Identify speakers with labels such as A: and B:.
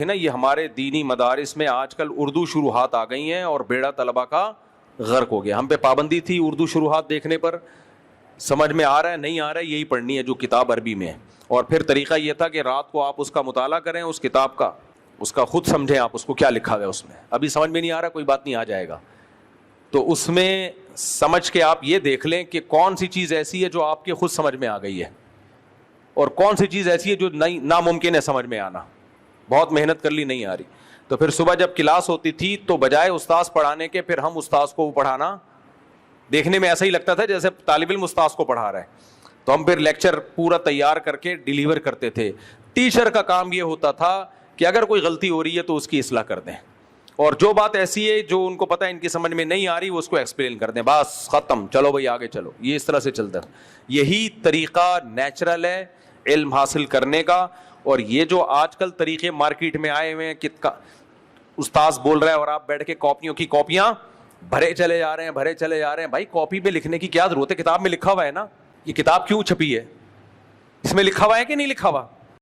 A: ہے نا, یہ ہمارے دینی مدارس میں آج کل اردو شروحات آ گئی ہیں اور بیڑا طلبہ کا غرق ہو گیا. ہم پہ پابندی تھی اردو شروحات دیکھنے پر, سمجھ میں آ رہا ہے نہیں آ رہا ہے یہی پڑھنی ہے جو کتاب عربی میں ہے. اور پھر طریقہ یہ تھا کہ رات کو آپ اس کا مطالعہ کریں, اس کتاب کا, اس کا خود سمجھیں آپ اس کو کیا لکھا ہوا ہے اس میں. ابھی سمجھ میں نہیں آ رہا, کوئی بات نہیں, آ جائے گا. تو اس میں سمجھ کے آپ یہ دیکھ لیں کہ کون سی چیز ایسی ہے جو آپ کے خود سمجھ میں آ گئی ہے اور کون سی چیز ایسی ہے جو ناممکن ہے سمجھ میں آنا, بہت محنت کر لی نہیں آ رہی. تو پھر صبح جب کلاس ہوتی تھی تو بجائے استاذ پڑھانے کے پھر ہم استاذ کو پڑھانا, دیکھنے میں ایسا ہی لگتا تھا جیسے طالب علم استاذ کو پڑھا رہا ہے, تو ہم پھر لیکچر پورا تیار کر کے ڈیلیور کرتے تھے. ٹیچر کا کام یہ ہوتا تھا کہ اگر کوئی غلطی ہو رہی ہے تو اس کی اصلاح کر دیں, اور جو بات ایسی ہے جو ان کو پتہ ہے ان کی سمجھ میں نہیں آ رہی وہ اس کو ایکسپلین کر دیں, بس ختم, چلو بھائی آگے چلو. یہ اس طرح سے چلتا ہے. یہی طریقہ نیچرل ہے علم حاصل کرنے کا. اور یہ جو آج کل طریقے مارکیٹ میں آئے ہوئے ہیں, استاذ بول رہا ہے اور آپ بیٹھ کے کاپیوں کی کاپیاں بھرے چلے جا رہے ہیں. بھائی کاپی پہ لکھنے کی کیا ضرورت ہے, کتاب میں لکھا ہوا ہے نا. یہ کتاب کیوں چھپی ہے, اس میں لکھا ہوا ہے کہ نہیں لکھا ہوا؟